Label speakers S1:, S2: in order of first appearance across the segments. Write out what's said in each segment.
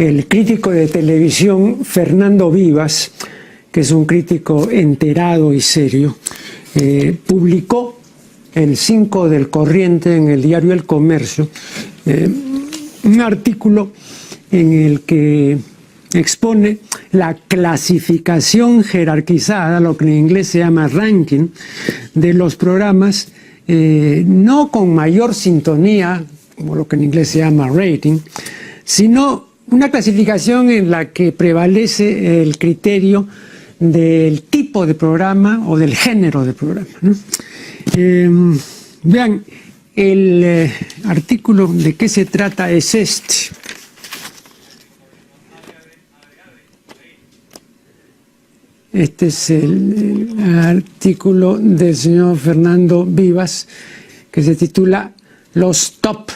S1: el crítico de televisión Fernando Vivas, que es un crítico enterado y serio, publicó el 5 del corriente en el diario El Comercio un artículo en el que expone la clasificación jerarquizada, lo que en inglés se llama ranking, de los programas, no con mayor sintonía, como lo que en inglés se llama rating, sino una clasificación en la que prevalece el criterio del tipo de programa o del género de programa, ¿no? Vean, el artículo de qué se trata es este. Este es el artículo del señor Fernando Vivas, que se titula Los top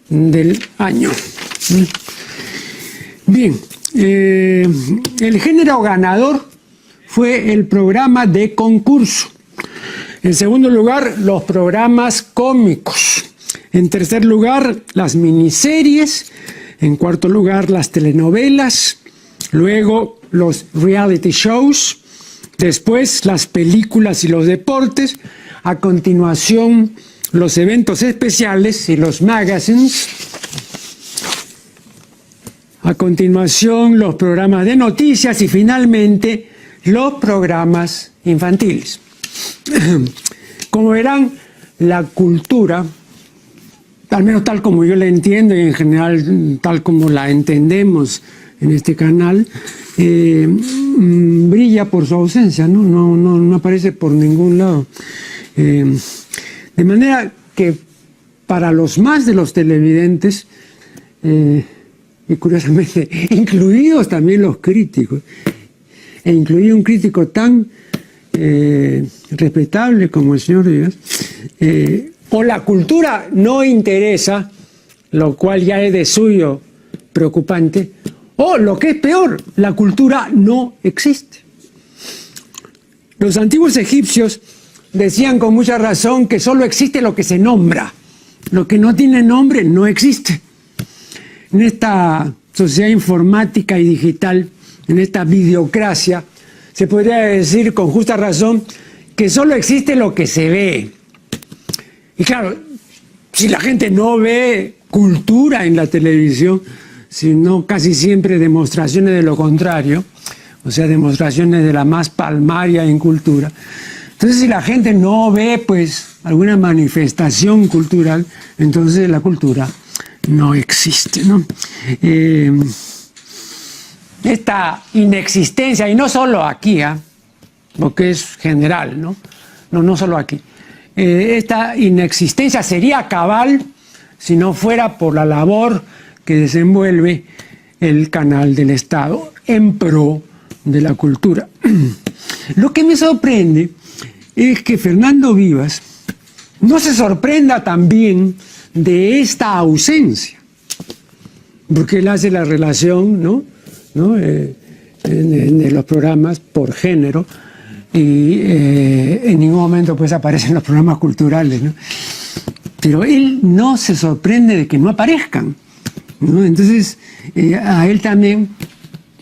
S1: del año. Bien, el género ganador fue el programa de concurso. En segundo lugar, los programas cómicos. En tercer lugar, las miniseries. En cuarto lugar, las telenovelas. Luego, los reality shows. Después, las películas y los deportes. A continuación, los eventos especiales y los magazines. A continuación, los programas de noticias y finalmente, los programas infantiles. Como verán, la cultura, al menos tal como yo la entiendo y en general tal como la entendemos en este canal, brilla por su ausencia, no aparece por ningún lado. De manera que para los más de los televidentes, y curiosamente, incluidos también los críticos, e incluido un crítico tan respetable como el señor Rivas, o la cultura no interesa, lo cual ya es de suyo preocupante, o lo que es peor, la cultura no existe. Los antiguos egipcios decían con mucha razón que solo existe lo que se nombra, lo que no tiene nombre no existe. En esta sociedad informática y digital, en esta videocracia, se podría decir con justa razón que solo existe lo que se ve. Y claro, si la gente no ve cultura en la televisión, sino casi siempre demostraciones de lo contrario, o sea, demostraciones de la más palmaria incultura, entonces si la gente no ve pues alguna manifestación cultural, entonces la cultura no existe, ¿no? Esta inexistencia, y no solo aquí, porque es general, no solo aquí, esta inexistencia sería cabal si no fuera por la labor que desenvuelve el canal del Estado en pro de la cultura. Lo que me sorprende es que Fernando Vivas no se sorprenda también de esta ausencia, porque él hace la relación, de los programas por género y en ningún momento pues aparecen los programas culturales, ¿no? Pero él no se sorprende de que no aparezcan, ¿no? Entonces a él también,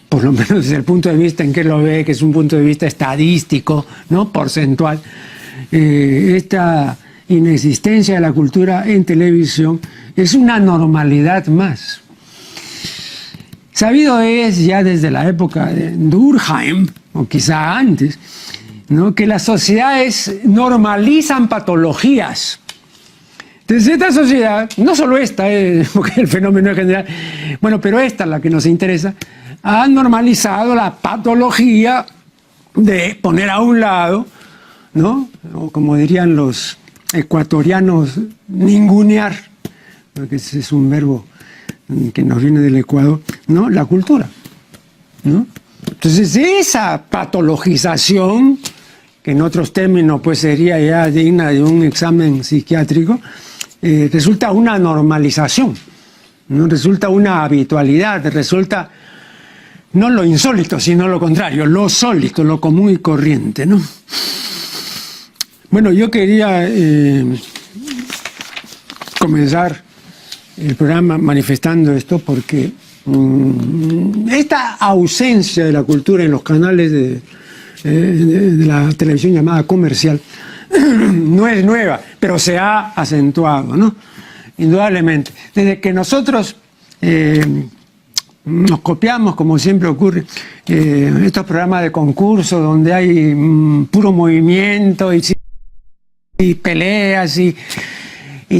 S1: por lo menos desde el punto de vista en que lo ve, que es un punto de vista estadístico, ¿no? Porcentual, esta inexistencia de la cultura en televisión es una normalidad más. Sabido es ya desde la época de Durkheim, o quizá antes, ¿no? Que las sociedades normalizan patologías. Entonces esta sociedad, no solo esta, porque el fenómeno en general, bueno, pero esta, la que nos interesa, ha normalizado la patología de poner a un lado, ¿no? O como dirían los ecuatorianos, ningunear, porque ese es un verbo que nos viene del Ecuador, ¿no? La cultura, ¿no? Entonces esa patologización, que en otros términos pues sería ya digna de un examen psiquiátrico, resulta una normalización, ¿no? Resulta una habitualidad, resulta no lo insólito, sino lo contrario, lo sólido, lo común y corriente, ¿no? Bueno, yo quería comenzar el programa manifestando esto porque esta ausencia de la cultura en los canales de la televisión llamada comercial no es nueva, pero se ha acentuado, ¿no? Indudablemente. Desde que nosotros nos copiamos, como siempre ocurre, estos programas de concurso donde hay puro movimiento y peleas y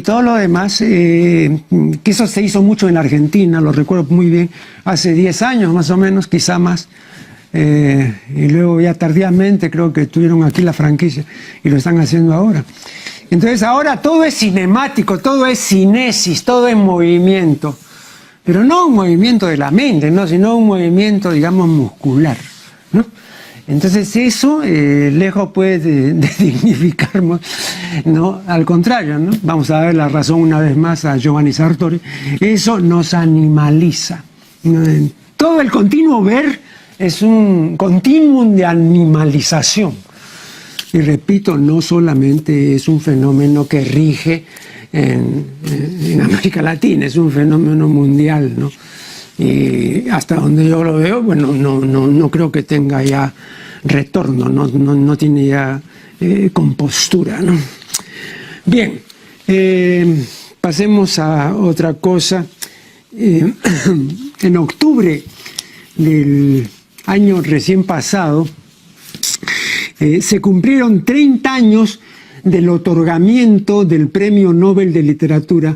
S1: todo lo demás, que eso se hizo mucho en la Argentina, lo recuerdo muy bien, hace 10 años más o menos, quizá más, y luego ya tardíamente creo que tuvieron aquí la franquicia y lo están haciendo ahora. Entonces ahora todo es cinemático, todo es cinesis, todo es movimiento, pero no un movimiento de la mente, ¿no? Sino un movimiento, digamos, muscular, ¿no? Entonces eso, lejos pues de dignificarnos, ¿no? Al contrario, ¿no? Vamos a ver la razón una vez más a Giovanni Sartori, eso nos animaliza. Todo el continuo ver es un continuum de animalización. Y repito, no solamente es un fenómeno que rige en América Latina, es un fenómeno mundial, ¿no? Y hasta donde yo lo veo, bueno, no creo que tenga ya retorno, no tiene ya compostura, ¿no? Bien, pasemos a otra cosa. En octubre del año recién pasado, se cumplieron 30 años del otorgamiento del Premio Nobel de Literatura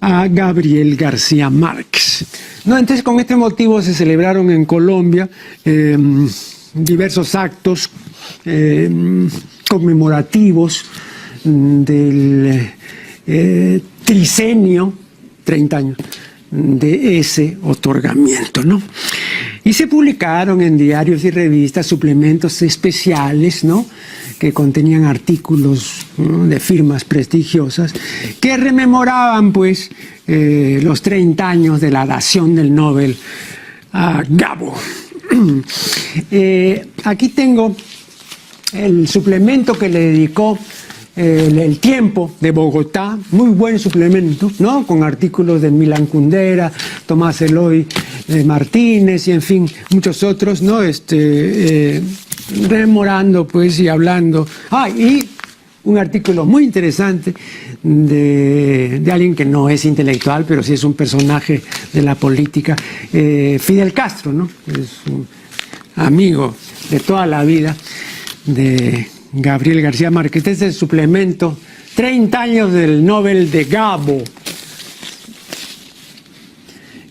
S1: a Gabriel García Márquez. No, entonces, con este motivo se celebraron en Colombia diversos actos conmemorativos del tricenio, 30 años, de ese otorgamiento, ¿no? Y se publicaron en diarios y revistas suplementos especiales, ¿no? Que contenían artículos, ¿no? De firmas prestigiosas que rememoraban, pues, los 30 años de la dación del Nobel a Gabo. Aquí tengo el suplemento que le dedicó El Tiempo de Bogotá, muy buen suplemento, ¿no? Con artículos de Milan Kundera, Tomás Eloy Martínez y en fin, muchos otros, ¿no? Rememorando pues y hablando. Y un artículo muy interesante de alguien que no es intelectual, pero sí es un personaje de la política, Fidel Castro, ¿no? Es un amigo de toda la vida de Gabriel García Márquez. Este es el suplemento 30 años del Nobel de Gabo.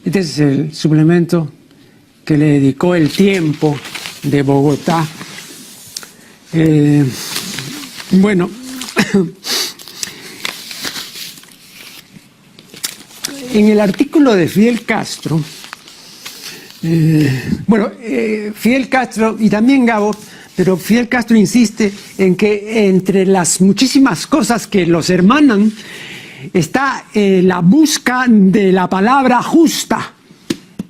S1: Este es el suplemento que le dedicó El Tiempo de Bogotá. Bueno, en el artículo de Fidel Castro, Fidel Castro y también Gabo, pero Fidel Castro insiste en que entre las muchísimas cosas que los hermanan está la busca de la palabra justa,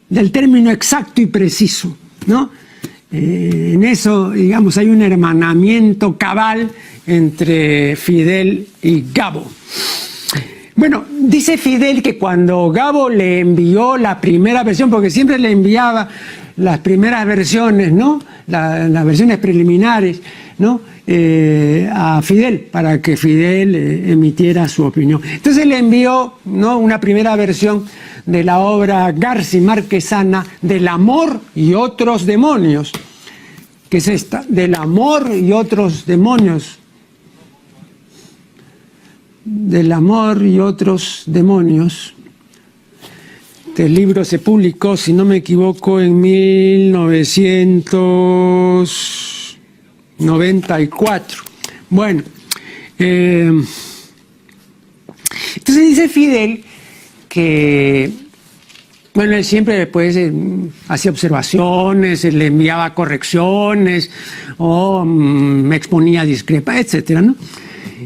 S1: del término exacto y preciso, ¿no? En eso, digamos, hay un hermanamiento cabal entre Fidel y Gabo. Bueno, dice Fidel que cuando Gabo le envió la primera versión, porque siempre le enviaba las primeras versiones, ¿no? Las versiones preliminares, ¿no? A Fidel, para que Fidel emitiera su opinión. Entonces le envió, ¿no? Una primera versión de la obra García Marquesana, Del amor y otros demonios. ¿Qué es esta? Del amor y otros demonios. Del amor y otros demonios. Este libro se publicó, si no me equivoco, en 1994. Bueno, entonces dice Fidel que, bueno, él siempre después hacía observaciones, le enviaba correcciones o me exponía discrepancias, etcétera, ¿no?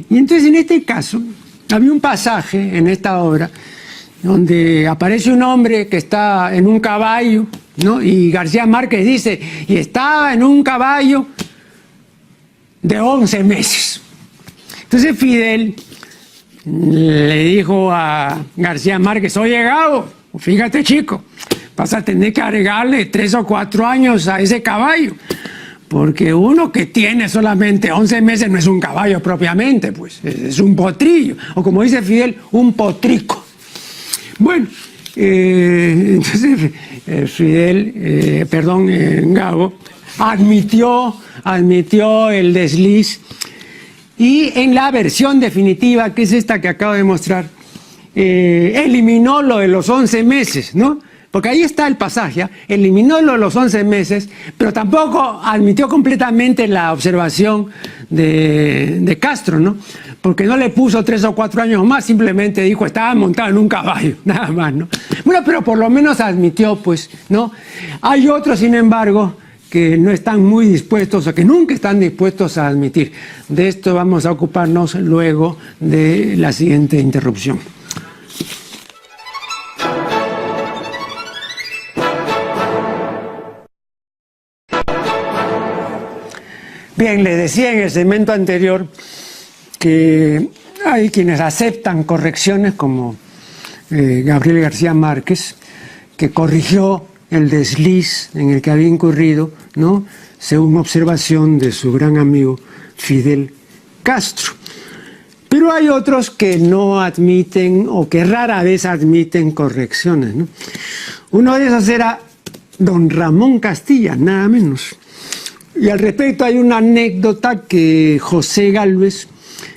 S1: Y entonces en este caso había un pasaje en esta obra donde aparece un hombre que está en un caballo, ¿no? Y García Márquez dice, y está en un caballo de 11 meses. Entonces Fidel le dijo a García Márquez, oye Gabo, fíjate chico, vas a tener que agregarle 3 o 4 años a ese caballo. Porque uno que tiene solamente 11 meses no es un caballo propiamente, pues es un potrillo. O como dice Fidel, un potrico. Bueno, entonces Gabo admitió el desliz y en la versión definitiva, que es esta que acabo de mostrar, eliminó lo de los 11 meses, ¿no? Porque ahí está el pasaje, eliminó lo de los 11 meses, pero tampoco admitió completamente la observación de Castro, ¿no? Porque no le puso 3 o 4 años más, simplemente dijo, estaba montado en un caballo, nada más, ¿no? Bueno, pero por lo menos admitió, pues, ¿no? Hay otros, sin embargo, que no están muy dispuestos o que nunca están dispuestos a admitir. De esto vamos a ocuparnos luego de la siguiente interrupción. Bien, les decía en el segmento anterior que hay quienes aceptan correcciones como Gabriel García Márquez, que corrigió el desliz en el que había incurrido, ¿no?, según observación de su gran amigo Fidel Castro. Pero hay otros que no admiten o que rara vez admiten correcciones, ¿no? Uno de esos era don Ramón Castilla, nada menos. Y al respecto hay una anécdota que José Gálvez,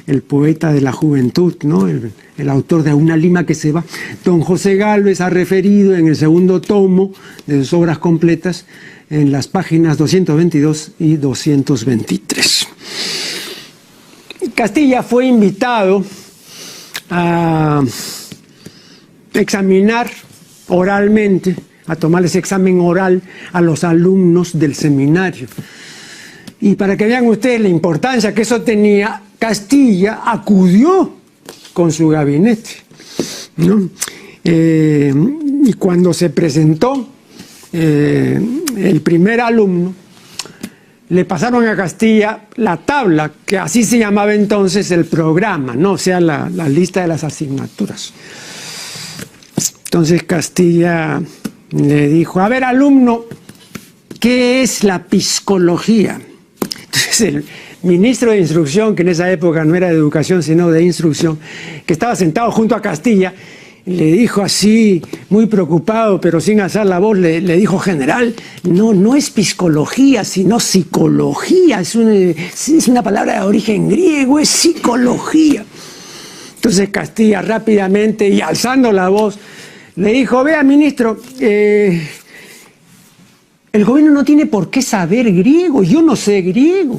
S1: el poeta de la juventud, ¿no?, el autor de Una Lima que se va, don José Gálvez ha referido en el segundo tomo de sus obras completas en las páginas 222 y 223. Castilla fue invitado a examinar oralmente, a tomar ese examen oral a los alumnos del seminario. Y para que vean ustedes la importancia que eso tenía, Castilla acudió con su gabinete, ¿no? Y cuando se presentó el primer alumno, le pasaron a Castilla la tabla, que así se llamaba entonces el programa, ¿no? O sea, la lista de las asignaturas. Entonces Castilla le dijo, a ver, alumno, ¿qué es la psicología? Entonces el ministro de Instrucción, que en esa época no era de Educación sino de Instrucción, que estaba sentado junto a Castilla, le dijo así, muy preocupado, pero sin alzar la voz, le dijo, general, no es psicología, sino psicología, es una palabra de origen griego, es psicología. Entonces Castilla rápidamente y alzando la voz, le dijo, vea, ministro, el gobierno no tiene por qué saber griego, yo no sé griego.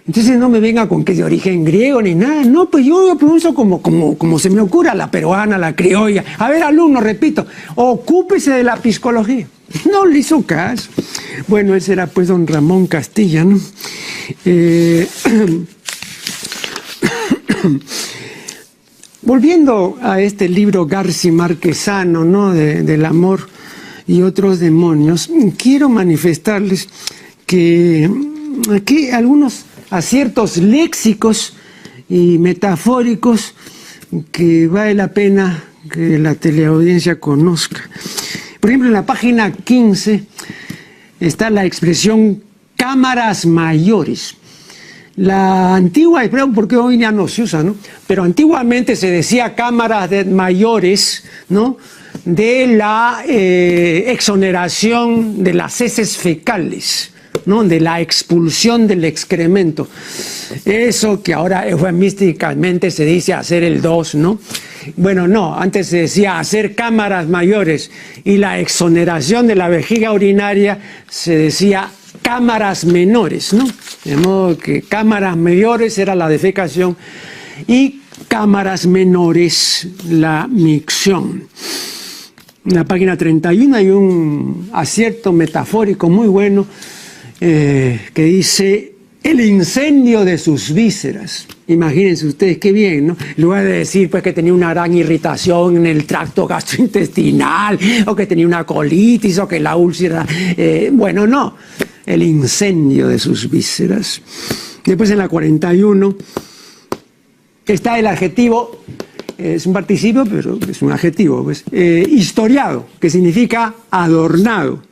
S1: Entonces no me venga con que es de origen griego ni nada. No, pues yo lo pronuncio como se me ocurra, la peruana, la criolla. A ver, alumno, repito, ocúpese de la psicología. No le hizo caso. Bueno, ese era pues don Ramón Castilla, ¿no? Volviendo a este libro García Marquesano, ¿no?, del amor y otros demonios, quiero manifestarles que aquí algunos aciertos léxicos y metafóricos que vale la pena que la teleaudiencia conozca. Por ejemplo, en la página 15 está la expresión cámaras mayores. La antigua, porque hoy ya no se usa, ¿no?, pero antiguamente se decía cámaras mayores, ¿no?, de la exoneración de las heces fecales, ¿no?, de la expulsión del excremento. Eso que ahora eufemísticamente se dice hacer el 2, ¿no? Bueno, no, antes se decía hacer cámaras mayores, y la exoneración de la vejiga urinaria se decía cámaras menores, ¿no? De modo que cámaras mayores era la defecación y cámaras menores la micción. En la página 31 hay un acierto metafórico muy bueno que dice el incendio de sus vísceras. Imagínense ustedes qué bien, ¿no? En lugar de decir pues que tenía una gran irritación en el tracto gastrointestinal, o que tenía una colitis, o que la úlcera, bueno, no, el incendio de sus vísceras. Después en la 41 está el adjetivo es un participio, pero es un adjetivo, pues, historiado, que significa adornado.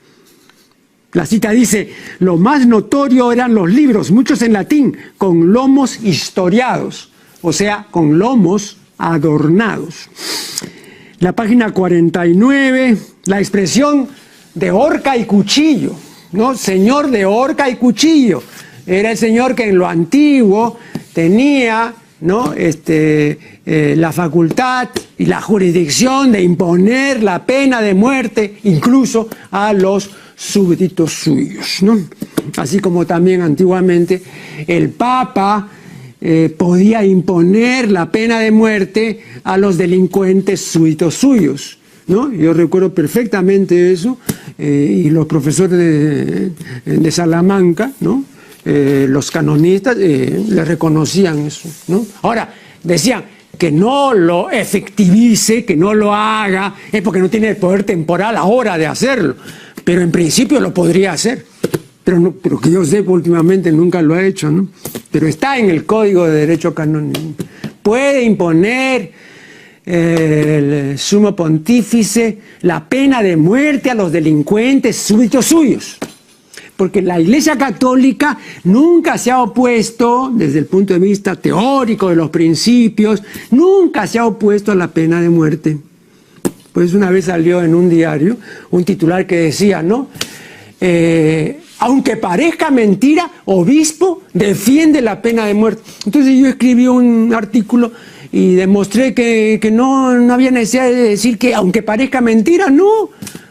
S1: La cita dice, lo más notorio eran los libros, muchos en latín, con lomos historiados, o sea, con lomos adornados. La página 49, la expresión de horca y cuchillo, ¿no? Señor de horca y cuchillo. Era el señor que en lo antiguo tenía, ¿no? La facultad y la jurisdicción de imponer la pena de muerte incluso a los súbditos suyos, ¿no? Así como también antiguamente el Papa podía imponer la pena de muerte a los delincuentes súbditos suyos, ¿no? Yo recuerdo perfectamente eso, y los profesores de Salamanca, ¿no? Los canonistas le reconocían eso, ¿no? Ahora, decían que no lo efectivice, que no lo haga, es porque no tiene el poder temporal ahora de hacerlo, pero en principio lo podría hacer. Pero que yo sepa, últimamente nunca lo ha hecho, ¿no? Pero está en el Código de Derecho Canónico. Puede imponer el sumo pontífice la pena de muerte a los delincuentes súbditos suyos. Porque la Iglesia Católica nunca se ha opuesto, desde el punto de vista teórico de los principios, nunca se ha opuesto a la pena de muerte. Pues una vez salió en un diario un titular que decía, ¿no? Aunque parezca mentira, obispo defiende la pena de muerte. Entonces yo escribí un artículo y demostré que no había necesidad de decir que aunque parezca mentira, no,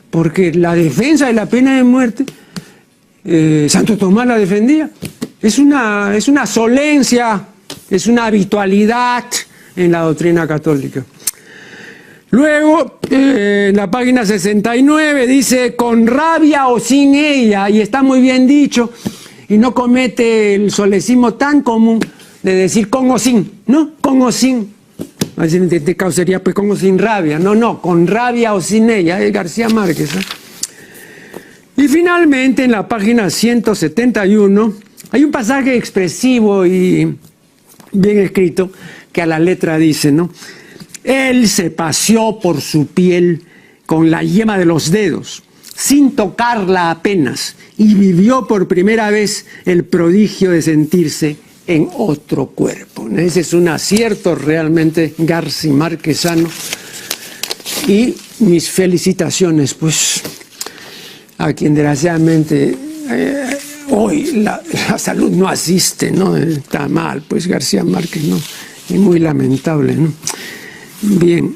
S1: porque la defensa de la pena de muerte, Santo Tomás la defendía. Es una solencia, es una habitualidad en la doctrina católica. Luego, en la página 69 dice, con rabia o sin ella, y está muy bien dicho, y no comete el solecismo tan común de decir con o sin, ¿no? Con o sin. Así en este caso sería pues con o sin rabia. No, con rabia o sin ella, es García Márquez, ¿eh? Y finalmente, en la página 171, hay un pasaje expresivo y bien escrito que a la letra dice, ¿no? Él se paseó por su piel con la yema de los dedos, sin tocarla apenas, y vivió por primera vez el prodigio de sentirse en otro cuerpo. Ese es un acierto realmente garcimarquesano. Y mis felicitaciones, pues, a quien desgraciadamente hoy la salud no asiste, ¿no? Está mal, pues, García Márquez, ¿no? Y muy lamentable, ¿no? Bien,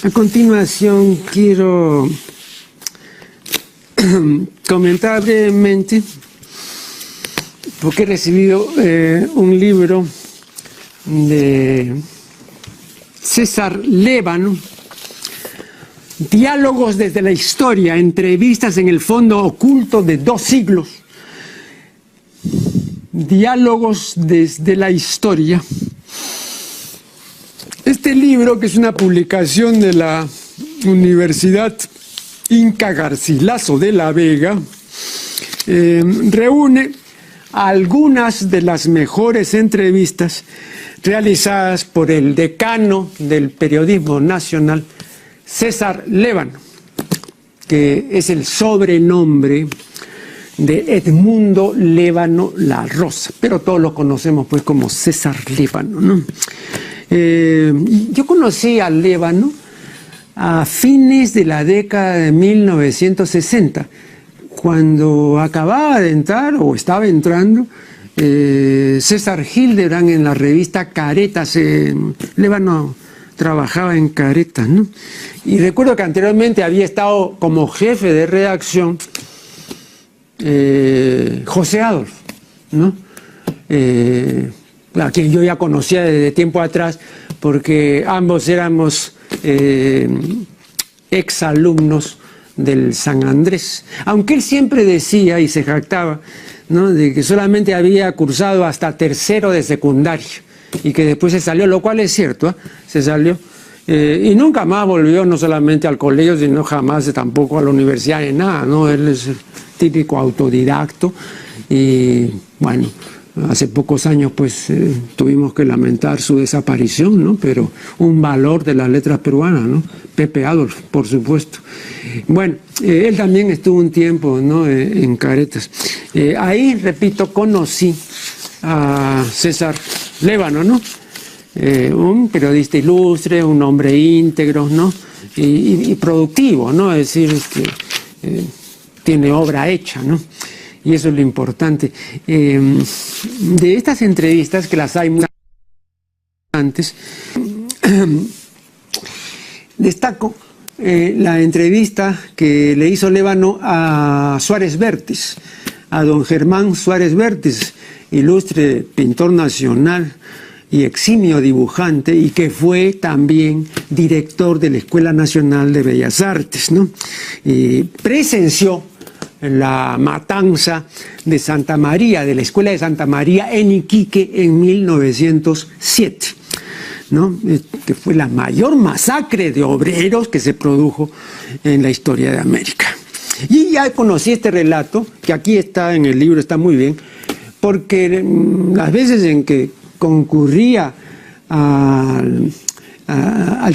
S1: a continuación quiero comentar brevemente, porque he recibido un libro de César Lévano, Diálogos desde la historia, entrevistas en el fondo oculto de 2 siglos. Diálogos desde la historia. Este libro, que es una publicación de la Universidad Inca Garcilaso de la Vega, reúne algunas de las mejores entrevistas realizadas por el decano del periodismo nacional, César Lévano, que es el sobrenombre de Edmundo Lévano La Rosa, pero todos lo conocemos pues como César Lévano, ¿no? Yo conocí a Lévano a fines de la década de 1960, cuando acababa de entrar o estaba entrando César Hildebrand en la revista Caretas. Lévano trabajaba en Caretas, ¿no? Y recuerdo que anteriormente había estado como jefe de redacción José Adolf, ¿no? A quien yo ya conocía desde tiempo atrás, porque ambos éramos exalumnos del San Andrés. Aunque él siempre decía y se jactaba, ¿no?, de que solamente había cursado hasta tercero de secundaria y que después se salió, lo cual es cierto, ¿eh? Se salió. Y nunca más volvió, no solamente al colegio, sino jamás tampoco a la universidad ni nada, ¿no? Él es el típico autodidacto y, bueno, Hace pocos años pues tuvimos que lamentar su desaparición, ¿no? Pero un valor de las letras peruanas, ¿no? Pepe Adolf, por supuesto. Bueno, él también estuvo un tiempo, ¿no? En Caretas. Ahí, repito, conocí a César Lévano, ¿no? Un periodista ilustre, un hombre íntegro, ¿no? Y productivo, ¿no? Es decir, tiene obra hecha, ¿no? Y eso es lo importante. De estas entrevistas, que las hay muy antes, destaco la entrevista que le hizo Lévano a Suárez Vértiz, a don Germán Suárez Vértiz, ilustre pintor nacional y eximio dibujante, y que fue también director de la Escuela Nacional de Bellas Artes, ¿no? Y presenció la matanza de Santa María, de la Escuela de Santa María en Iquique en 1907, ¿no? Que fue la mayor masacre de obreros que se produjo en la historia de América. Y ya conocí este relato, que aquí está en el libro, está muy bien, porque las veces en que concurría al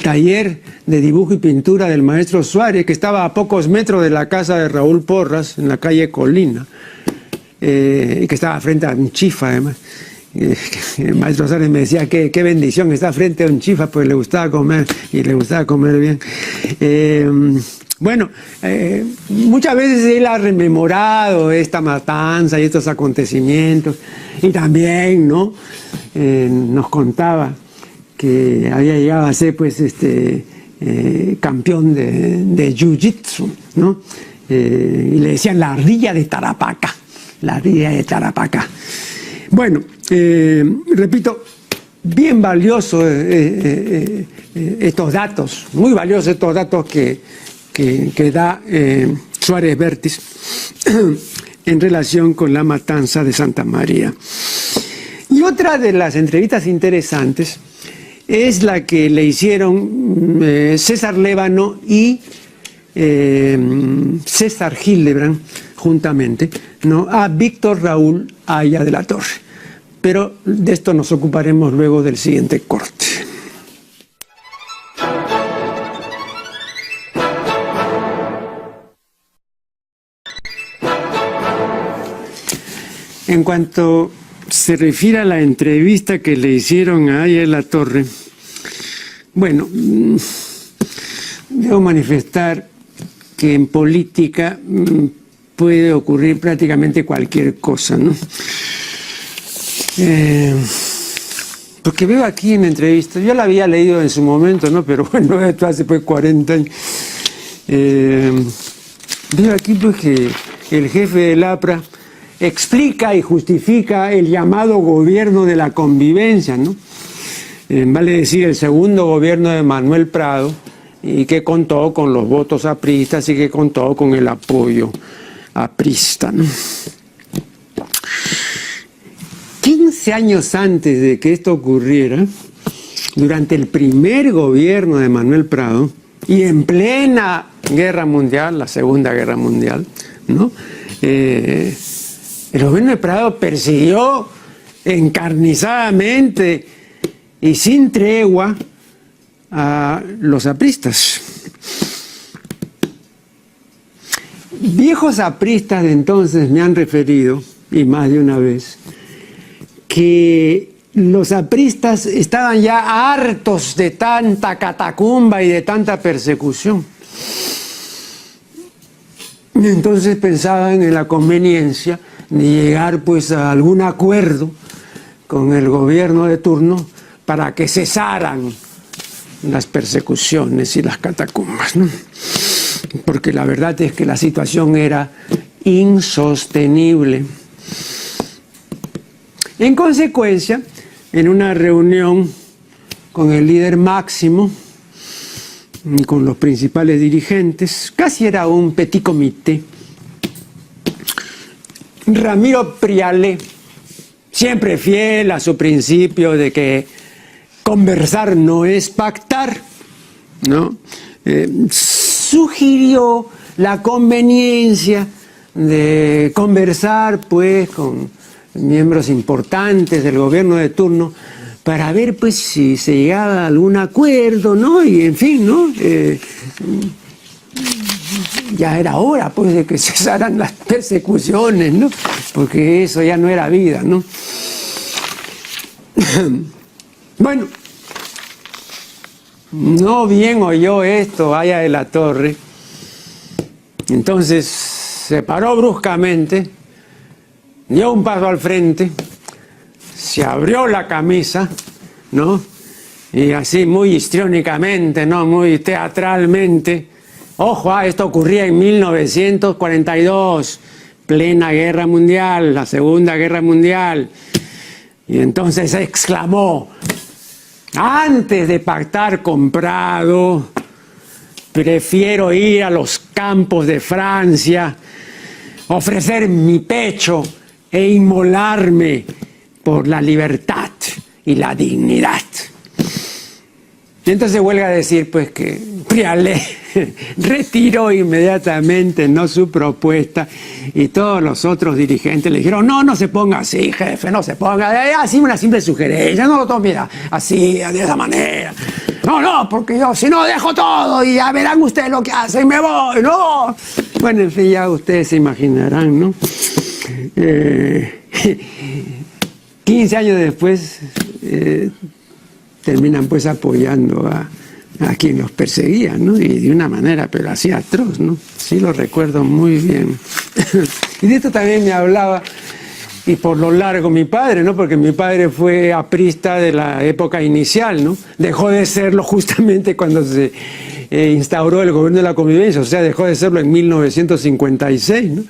S1: taller de dibujo y pintura del maestro Suárez, que estaba a pocos metros de la casa de Raúl Porras, en la calle Colina, que estaba frente a un chifa, además. El maestro Suárez me decía que qué bendición está frente a un chifa, pues le gustaba comer, y le gustaba comer bien. Bueno, muchas veces él ha rememorado esta matanza y estos acontecimientos, y también, ¿no? Nos contaba que había llegado a ser pues campeón de jiu-jitsu, ¿no? Y le decían la ardilla de Tarapacá, la ardilla de Tarapacá. Bueno, repito, bien valiosos estos datos, muy valiosos estos datos que da Suárez Vértiz en relación con la matanza de Santa María. Y otra de las entrevistas interesantes es la que le hicieron César Lévano y César Hildebrand juntamente, ¿no? A Víctor Raúl Haya de la Torre. Pero de esto nos ocuparemos luego del siguiente corte. En cuanto se refiere a la entrevista que le hicieron a Haya de la Torre, bueno, debo manifestar que en política puede ocurrir prácticamente cualquier cosa, ¿no? Porque veo aquí en la entrevista, yo la había leído en su momento, ¿no? Pero bueno, esto hace pues 40 años. Veo aquí pues que el jefe del APRA explica y justifica el llamado gobierno de la convivencia, ¿no? Vale decir, el segundo gobierno de Manuel Prado, y que contó con los votos apristas y que contó con el apoyo aprista, ¿no? 15 años antes de que esto ocurriera, durante el primer gobierno de Manuel Prado, y en plena guerra mundial, la Segunda Guerra Mundial, ¿no? El gobierno de Prado persiguió encarnizadamente y sin tregua a los apristas. Viejos apristas de entonces me han referido, y más de una vez, que los apristas estaban ya hartos de tanta catacumba y de tanta persecución. Y entonces pensaban en la conveniencia de llegar pues a algún acuerdo con el gobierno de turno para que cesaran las persecuciones y las catacumbas, ¿no? Porque la verdad es que la situación era insostenible. En consecuencia, en una reunión con el líder máximo, con los principales dirigentes, casi era un petit comité, Ramiro Priale, siempre fiel a su principio de que conversar no es pactar, ¿no? Sugirió la conveniencia de conversar pues con miembros importantes del gobierno de turno, para ver pues si se llegaba a algún acuerdo, ¿no? Y en fin, ¿no? Ya era hora pues de que cesaran las persecuciones, ¿no? Porque eso ya no era vida, ¿no? Bueno, no bien oyó esto Aya de la Torre, entonces se paró bruscamente, dio un paso al frente, se abrió la camisa, ¿no? Y así muy histriónicamente, ¿no? Muy teatralmente. Ojo, esto ocurría en 1942, plena guerra mundial, la Segunda Guerra Mundial. Y entonces exclamó: antes de pactar con Prado, prefiero ir a los campos de Francia, ofrecer mi pecho e inmolarme por la libertad y la dignidad. Y entonces vuelve a decir pues que Prialé retiró inmediatamente, ¿no?, su propuesta, y todos los otros dirigentes le dijeron: no se ponga así, jefe, no se ponga así, una simple sugerencia, no lo tome así, de esa manera. No, porque yo si no dejo todo y ya verán ustedes lo que hacen y me voy, no. Bueno, en fin, ya ustedes se imaginarán, ¿no? 15 años después terminan pues apoyando a quien los perseguía, ¿no? Y de una manera, pero así atroz, ¿no? Sí lo recuerdo muy bien. Y de esto también me hablaba, y por lo largo, mi padre, ¿no? Porque mi padre fue aprista de la época inicial, ¿no? Dejó de serlo justamente cuando se instauró el gobierno de la convivencia, o sea, dejó de serlo en 1956, ¿no?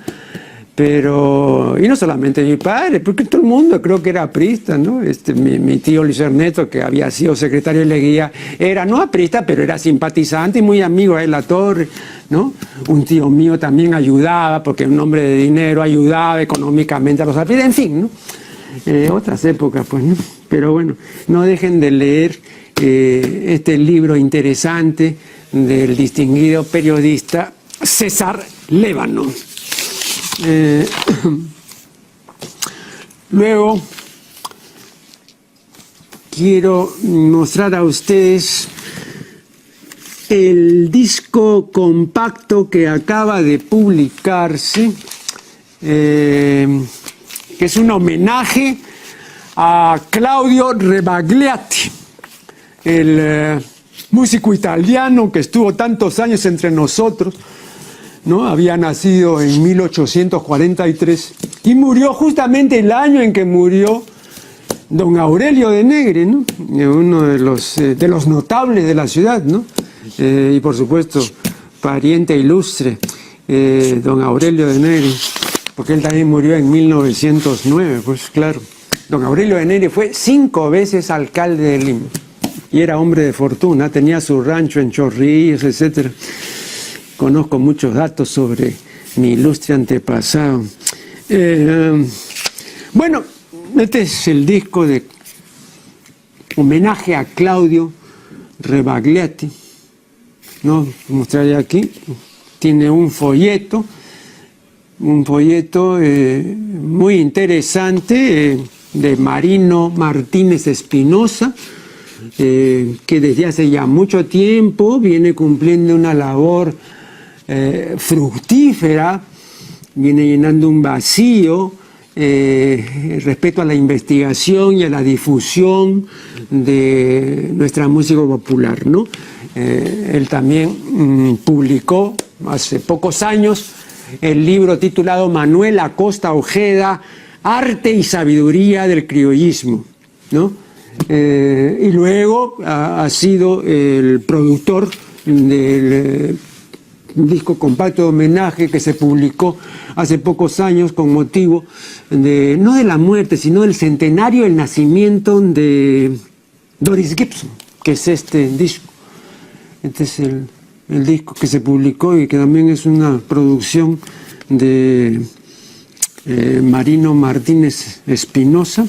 S1: Pero, y no solamente mi padre, porque todo el mundo creo que era aprista, ¿no? Mi tío Luis Ernesto, que había sido secretario de Leguía, era no aprista, pero era simpatizante y muy amigo de la Torre, ¿no? Un tío mío también ayudaba, porque un hombre de dinero ayudaba económicamente a los apristas, en fin, ¿no? Otras épocas, pues, ¿no? Pero bueno, no dejen de leer este libro interesante del distinguido periodista César Lévano. Luego quiero mostrar a ustedes el disco compacto que acaba de publicarse, que es un homenaje a Claudio Rebagliati, el músico italiano que estuvo tantos años entre nosotros, ¿no? Había nacido en 1843 y murió justamente el año en que murió don Aurelio de Negri, ¿no? Uno de los notables de la ciudad, ¿no? Y por supuesto pariente ilustre, don Aurelio de Negri, porque él también murió en 1909, pues claro. Don Aurelio de Negri fue 5 veces alcalde de Lima y era hombre de fortuna, tenía su rancho en Chorrillos, etcétera. Conozco muchos datos sobre mi ilustre antepasado. Bueno, este es el disco de homenaje a Claudio Rebagliati, ¿no? Mostraré aquí. Tiene un folleto muy interesante de Marino Martínez Espinosa, que desde hace ya mucho tiempo viene cumpliendo una labor fructífera, viene llenando un vacío respecto a la investigación y a la difusión de nuestra música popular, ¿no? Él también publicó hace pocos años el libro titulado Manuel Acosta Ojeda, Arte y Sabiduría del Criollismo, ¿no? Y luego ha sido el productor del disco compacto de homenaje que se publicó hace pocos años con motivo no de la muerte, sino del centenario del nacimiento de Doris Gibson, que es este disco. Este es el disco que se publicó y que también es una producción de Marino Martínez Espinosa.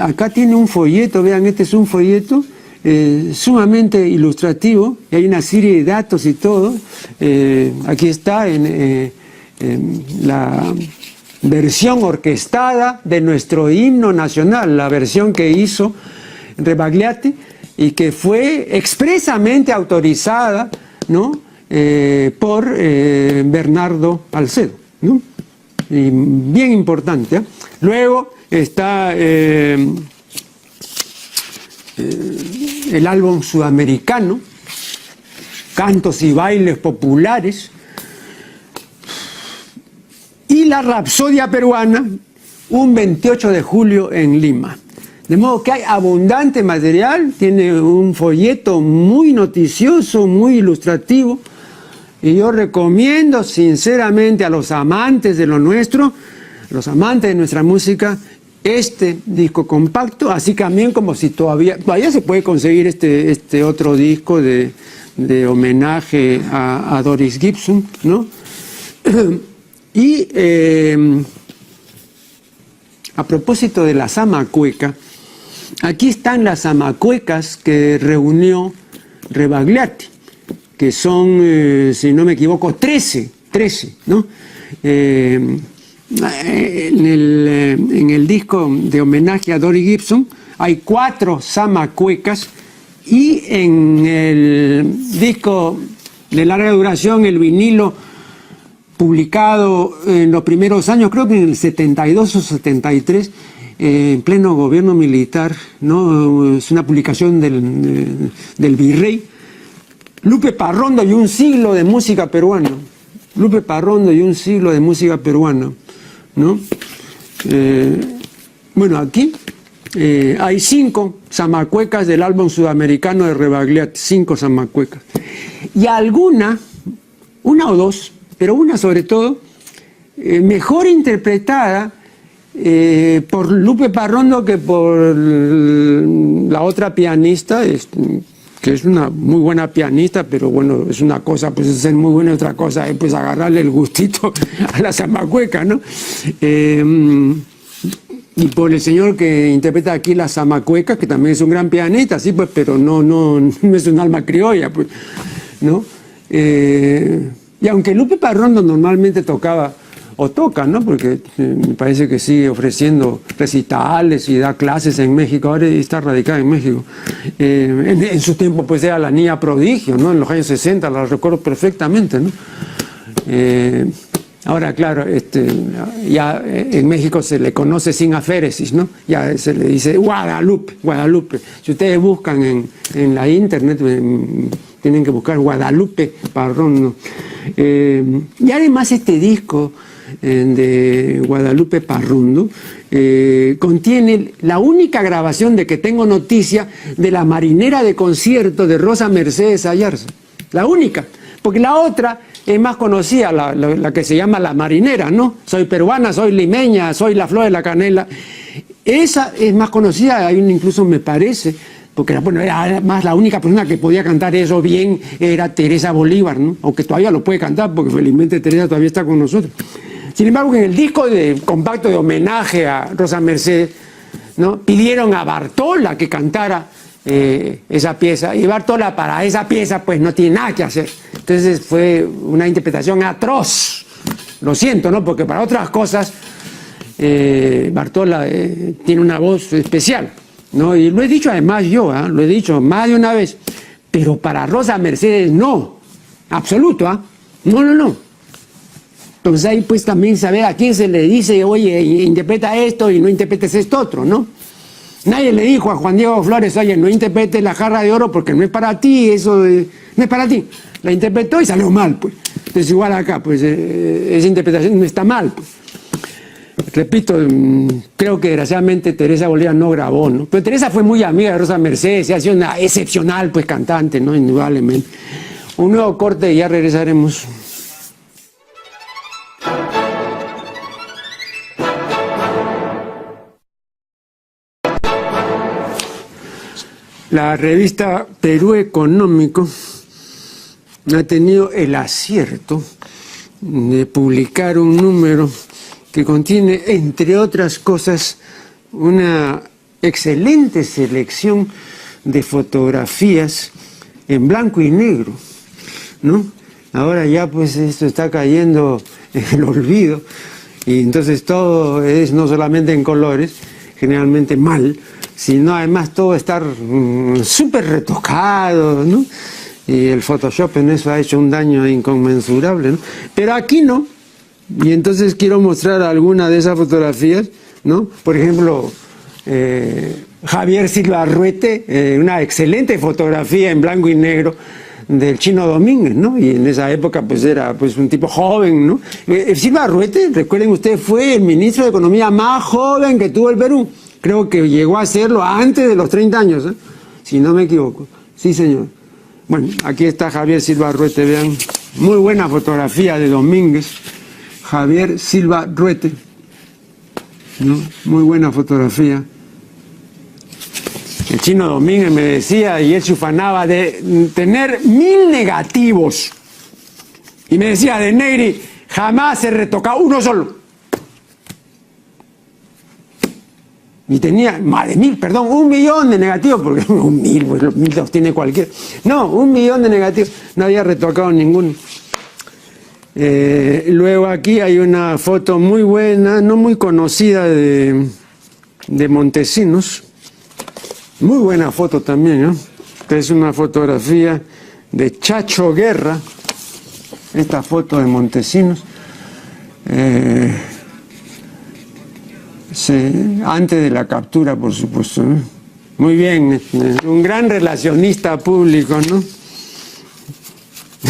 S1: Acá tiene un folleto, vean, este es un folleto sumamente ilustrativo, y hay una serie de datos y todo. Aquí está en versión orquestada de nuestro himno nacional, la versión que hizo Rebagliati y que fue expresamente autorizada, ¿no? Por Bernardo Alcedo, ¿no? Y bien importante, ¿eh? Luego está el álbum sudamericano, Cantos y Bailes Populares, y la Rapsodia Peruana, un 28 de julio en Lima. De modo que hay abundante material, tiene un folleto muy noticioso, muy ilustrativo, y yo recomiendo sinceramente a los amantes de lo nuestro, los amantes de nuestra música, este disco compacto, así también como si todavía se puede conseguir este otro disco de homenaje a Doris Gibson, ¿no? Y a propósito de la Zamacueca, aquí están las zamacuecas que reunió Rebagliati, que son, si no me equivoco, 13, ¿no? En el disco de homenaje a Doris Gibson hay 4 zamacuecas, y en el disco de larga duración, el vinilo publicado en los primeros años, creo que en el 72 o 73, en pleno gobierno militar, ¿no? Es una publicación del virrey, Lupe Parrondo y un siglo de música peruana. Lupe Parrondo y un siglo de música peruana, ¿no? Bueno, aquí hay 5 zamacuecas del álbum sudamericano de Rebagliati, 5 zamacuecas. Y una o dos, pero una sobre todo, mejor interpretada por Lupe Parrondo que por la otra pianista, que es una muy buena pianista, pero bueno, es una cosa, pues ser muy buena, otra cosa es pues agarrarle el gustito a la zamacueca, ¿no? Y por el señor que interpreta aquí la zamacueca, que también es un gran pianista, sí, pues, pero no es un alma criolla, pues, ¿no? Y aunque Lupe Parrondo normalmente tocaba, o toca, ¿no? Porque me parece que sigue ofreciendo recitales y da clases en México, ahora está radicada en México. En su tiempo pues era la niña prodigio, ¿no? En los años 60, la recuerdo perfectamente, ¿no? Ahora, claro, ya en México se le conoce sin aféresis, ¿no? Ya se le dice Guadalupe. Si ustedes buscan en la internet, tienen que buscar Guadalupe Parrondo. Y además este disco de Guadalupe Parrondo contiene la única grabación de que tengo noticia de la marinera de concierto de Rosa Mercedes Ayarza. La única, porque la otra es más conocida, la que se llama La Marinera, ¿no? Soy peruana, soy limeña, soy la flor de la canela. Esa es más conocida, hay incluso me parece, porque era más la única persona que podía cantar eso bien, era Teresa Bolívar, ¿no? Aunque todavía lo puede cantar, porque felizmente Teresa todavía está con nosotros. Sin embargo, en el disco compacto de homenaje a Rosa Mercedes, ¿no? Pidieron a Bartola que cantara esa pieza, y Bartola para esa pieza pues no tiene nada que hacer. Entonces fue una interpretación atroz, lo siento, ¿no? Porque para otras cosas Bartola tiene una voz especial, ¿no? Y lo he dicho además yo, lo he dicho más de una vez, pero para Rosa Mercedes no, absoluto, no. Entonces ahí pues también saber a quién se le dice, oye, interpreta esto y no interpretes esto otro, ¿no? Nadie le dijo a Juan Diego Flores, oye, no interpretes La Jarra de Oro porque no es para ti, eso no es para ti. La interpretó y salió mal, pues. Entonces igual acá, pues esa interpretación no está mal, pues. Repito, creo que desgraciadamente Teresa Bolívar no grabó, ¿no? Pero Teresa fue muy amiga de Rosa Mercedes, se ha sido una excepcional, pues, cantante, ¿no? Indudablemente. Un nuevo corte y ya regresaremos. La revista Perú Económico ha tenido el acierto de publicar un número que contiene, entre otras cosas, una excelente selección de fotografías en blanco y negro, ¿no? Ahora ya pues esto está cayendo en el olvido, Y entonces todo es no solamente en colores, generalmente mal, sino además todo estar súper retocado, ¿no? Y el Photoshop en eso ha hecho un daño inconmensurable, ¿no? Pero aquí no. Y entonces quiero mostrar alguna de esas fotografías, ¿no? Por ejemplo, Javier Silva Arruete, una excelente fotografía en blanco y negro del Chino Domínguez, ¿no? Y en esa época pues era pues un tipo joven, ¿no? Silva Arruete, recuerden ustedes, fue el ministro de Economía más joven que tuvo el Perú. Creo que llegó a serlo antes de los 30 años, ¿eh? Si no me equivoco. Sí, señor. Bueno, aquí está Javier Silva Arruete, vean. Muy buena fotografía de Domínguez. Javier Silva Arruete, ¿no? Muy buena fotografía. El Chino Domínguez me decía, y él se ufanaba de tener 1000 negativos. Y me decía, de Negri, jamás se retocaba uno solo. Y tenía más de 1000, perdón, 1 millón de negativos, porque 1000, pues los 1000 los tiene cualquiera. No, 1 millón de negativos, no había retocado ninguno. Luego aquí hay una foto muy buena, no muy conocida de Montesinos. Muy buena foto también, ¿no? Esta es una fotografía de Chacho Guerra, esta foto de Montesinos. Antes de la captura, por supuesto, ¿no? Muy bien, un gran relacionista público, ¿no?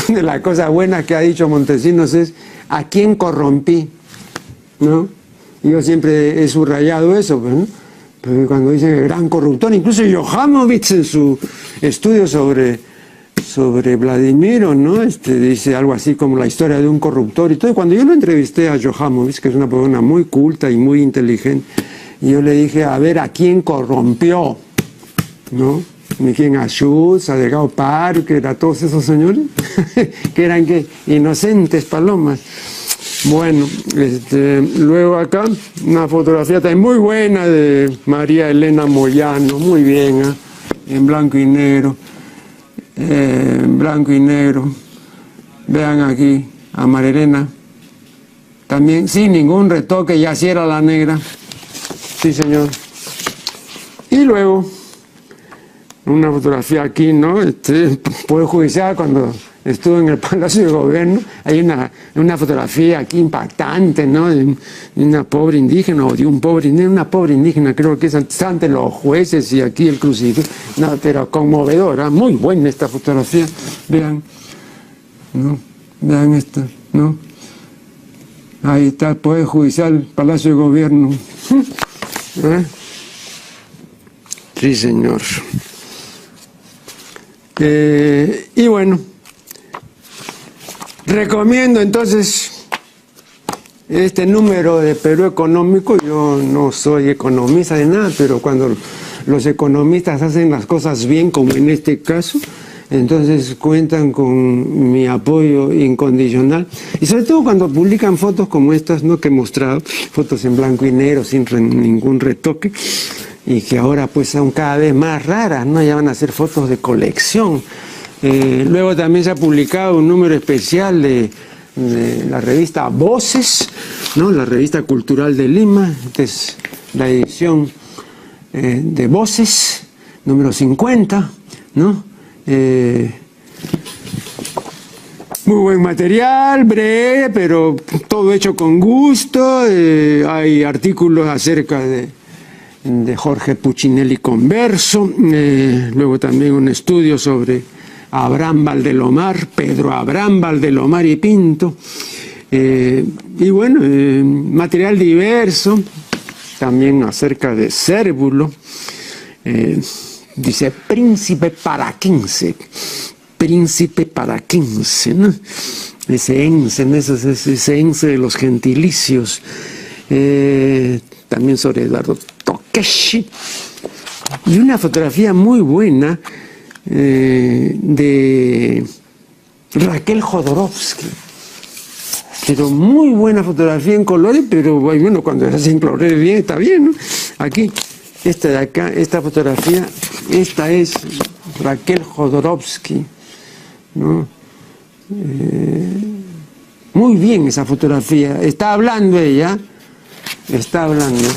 S1: Una de las cosas buenas que ha dicho Montesinos es ¿a quién corrompí? ¿No? Yo siempre he subrayado eso, pues, ¿no? Porque cuando dicen el gran corruptor, incluso Johanovich en su estudio sobre Vladimiro, ¿no? Dice algo así como la historia de un corruptor y todo. Cuando yo lo entrevisté a Johanovich, que es una persona muy culta y muy inteligente, y yo le dije, a ver, ¿a quién corrompió? ¿No? ¿Y quién? A Schultz, a Delgado Parker, a todos esos señores, que eran ¿qué? Inocentes palomas. Bueno, luego acá una fotografía también muy buena de María Elena Moyano, muy bien, ¿eh? En blanco y negro. En blanco y negro. Vean aquí a María Elena, también sin ningún retoque, ya sí era la negra. Sí, señor. Y luego una fotografía aquí, ¿no? Poder Judicial, cuando estuve en el Palacio de Gobierno, hay una fotografía aquí impactante, ¿no? De una pobre indígena, o de un pobre indígena, una pobre indígena, creo que es ante los jueces y aquí el crucifijo, no, pero conmovedora, muy buena esta fotografía, vean, ¿no? Vean esta, ¿no? Ahí está el Poder Judicial, Palacio de Gobierno. ¿Eh? Sí, señor. Y bueno, recomiendo entonces este número de Perú Económico. Yo no soy economista de nada, pero cuando los economistas hacen las cosas bien, como en este caso, entonces cuentan con mi apoyo incondicional. Y sobre todo cuando publican fotos como estas, ¿no? Que he mostrado, fotos en blanco y negro, sin ningún retoque, y que ahora pues son cada vez más raras, ¿no? Ya van a ser fotos de colección. Luego también se ha publicado un número especial de la revista Voces, ¿no? La revista cultural de Lima. Esta es la edición de Voces, número 50, ¿no? Muy buen material, breve, pero todo hecho con gusto. Hay artículos acerca de Jorge Puccinelli Converso, luego también un estudio sobre Abraham Valdelomar, Pedro Abraham Valdelomar y Pinto, y bueno, material diverso, también acerca de Cérvulo, dice príncipe para 15, ¿no? Ese ense de los gentilicios, también sobre Eduardo Tokeshi, y una fotografía muy buena de Raquel Jodorowsky, pero muy buena fotografía en colores, pero bueno, cuando se hace en colores bien, está bien, ¿no? Aquí, esta de acá, esta fotografía, esta es Raquel Jodorowsky, ¿no? Muy bien esa fotografía. Está hablando ella. Está hablando.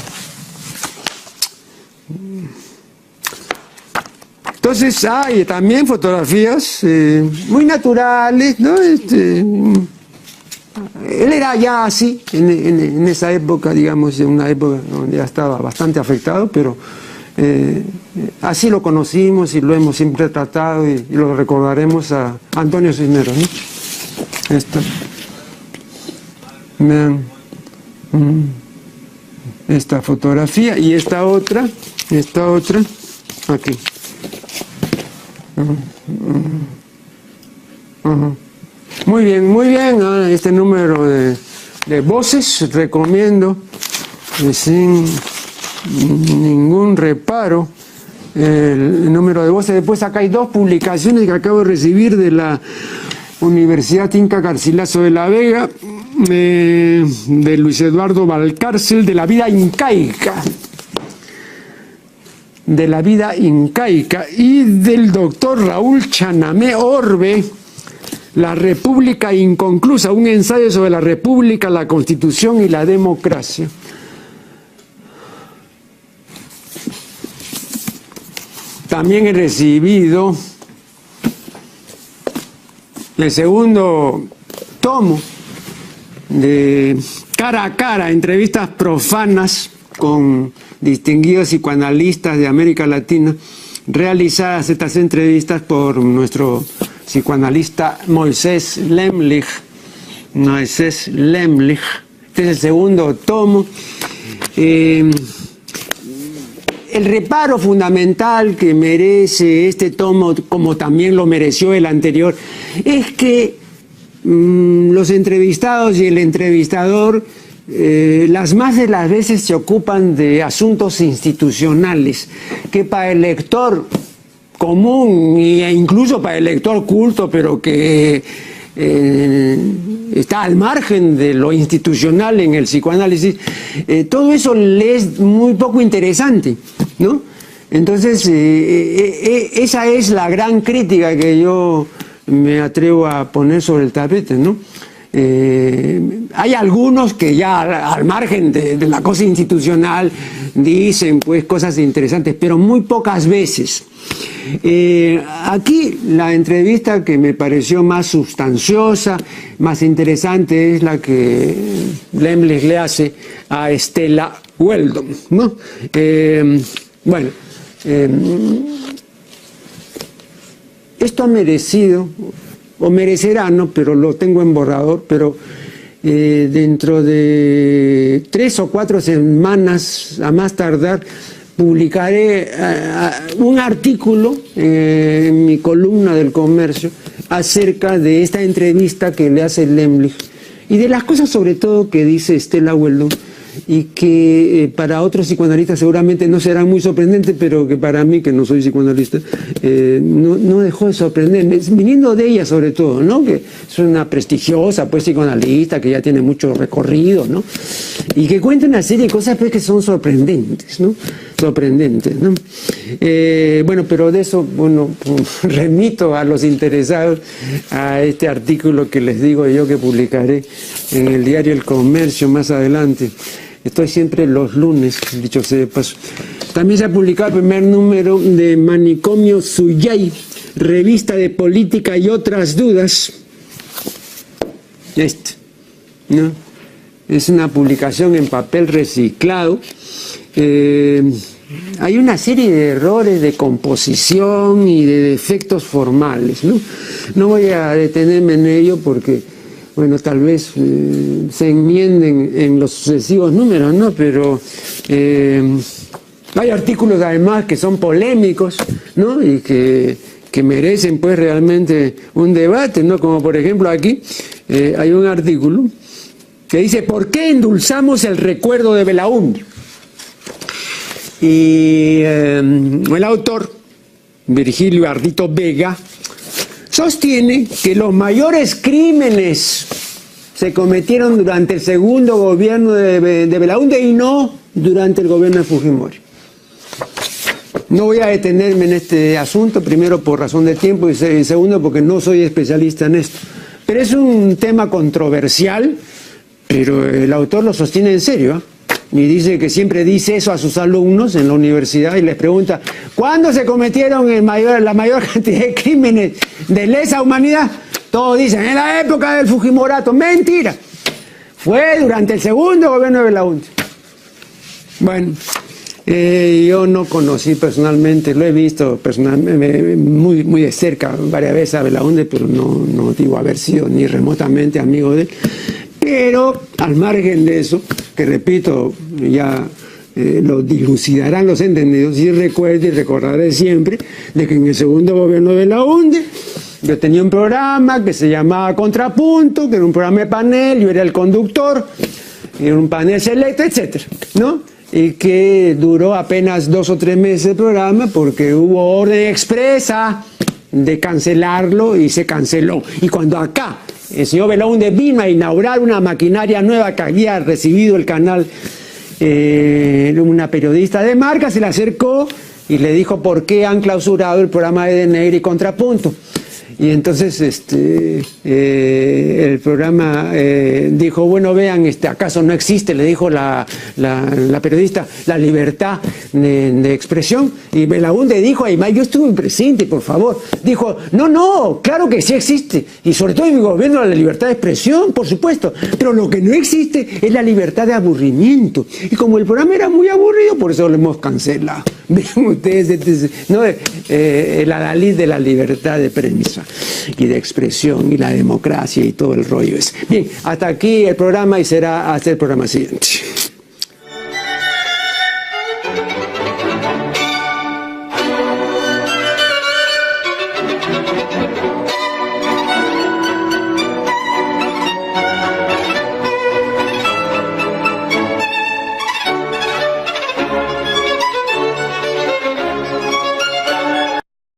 S1: Entonces hay también fotografías muy naturales, ¿no? Él era ya así, en esa época, digamos, en una época donde ya estaba bastante afectado, pero así lo conocimos y lo hemos siempre tratado y lo recordaremos a Antonio Cisneros, ¿no? Esto. Vean. Esta fotografía y esta otra, aquí. Muy bien, este número de voces recomiendo sin ningún reparo el número de voces. Después acá hay 2 publicaciones que acabo de recibir de la Universidad Inca Garcilaso de la Vega, de Luis Eduardo Valcárcel, de la vida incaica. Y del doctor Raúl Chanamé Orbe, La República Inconclusa, un ensayo sobre la República, la Constitución y la democracia. También he recibido el segundo tomo de Cara a Cara, entrevistas profanas con distinguidos psicoanalistas de América Latina, realizadas estas entrevistas por nuestro psicoanalista Moisés Lemlich. Este es el segundo tomo. El reparo fundamental que merece este tomo, como también lo mereció el anterior, es que los entrevistados y el entrevistador las más de las veces se ocupan de asuntos institucionales que para el lector común e incluso para el lector culto, pero que está al margen de lo institucional en el psicoanálisis, todo eso le es muy poco interesante, ¿no? Entonces, esa es la gran crítica que yo me atrevo a poner sobre el tapete, ¿no? Hay algunos que ya al margen de la cosa institucional dicen pues cosas interesantes, pero muy pocas veces. Aquí la entrevista que me pareció más sustanciosa, más interesante, es la que Lemlich le hace a Estela Weldon, ¿no? Esto ha merecido, o merecerá, ¿no? Pero lo tengo en borrador, pero dentro de 3 o 4 semanas, a más tardar, publicaré un artículo en mi columna del Comercio acerca de esta entrevista que le hace Lemlich y de las cosas sobre todo que dice Estela Weldon, y que para otros psicoanalistas seguramente no serán muy sorprendentes, pero que para mí, que no soy psicoanalista, no dejó de sorprenderme, viniendo de ella sobre todo, ¿no? Que es una prestigiosa pues psicoanalista que ya tiene mucho recorrido, ¿no? Y que cuenta una serie de cosas pues que son sorprendentes, ¿no? Pero de eso, remito a los interesados a este artículo que les digo yo que publicaré en el diario El Comercio más adelante. Estoy siempre los lunes, dicho sea de paso. También se ha publicado el primer número de Manicomio Suyay, revista de política y otras dudas. ¿No? Es una publicación en papel reciclado. Hay una serie de errores de composición y de defectos formales, ¿no? No voy a detenerme en ello porque, tal vez se enmienden en los sucesivos números, ¿no? Pero hay artículos además que son polémicos, ¿no? Y que merecen pues realmente un debate, ¿no? Como por ejemplo aquí hay un artículo que dice: ¿por qué endulzamos el recuerdo de Belaúnde? Y el autor, Virgilio Ardito Vega, sostiene que los mayores crímenes se cometieron durante el segundo gobierno de Belaúnde y no durante el gobierno de Fujimori. No voy a detenerme en este asunto, primero por razón de tiempo y segundo porque no soy especialista en esto. Pero es un tema controversial, pero el autor lo sostiene en serio, ¿eh? Y dice que siempre dice eso a sus alumnos en la universidad y les pregunta, ¿cuándo se cometieron la mayor cantidad de crímenes de lesa humanidad? Todos dicen, en la época del Fujimorato. Mentira. Fue durante el segundo gobierno de Belaúnde. Bueno, yo no conocí personalmente, lo he visto personalmente muy de cerca varias veces a Belaúnde, pero no digo haber sido ni remotamente amigo de él. Pero al margen de eso, que repito, ya lo dilucidarán los entendidos, y recuerdo y recordaré siempre de que en el segundo gobierno de Belaúnde yo tenía un programa que se llamaba Contrapunto, que era un programa de panel, yo era el conductor, era un panel selecto, etcétera, ¿no? Y que duró apenas 2 o 3 meses el programa porque hubo orden expresa de cancelarlo y se canceló. Y cuando acá el señor Belaúnde vino a inaugurar una maquinaria nueva que había recibido el canal, una periodista de Marca se le acercó y le dijo por qué han clausurado el programa de Negri y Contrapunto. Y entonces el programa dijo, bueno, vean, ¿acaso no existe? Le dijo la periodista, la libertad de expresión. Y Belaúnde dijo, además, yo estuve presente, por favor. Dijo, no, claro que sí existe. Y sobre todo en mi gobierno la libertad de expresión, por supuesto. Pero lo que no existe es la libertad de aburrimiento. Y como el programa era muy aburrido, por eso lo hemos cancelado. Vean ustedes, ¿no? El adalid de la libertad de prensa y de expresión y la democracia y todo el rollo ese. Bien, hasta aquí el programa y será hasta el programa siguiente.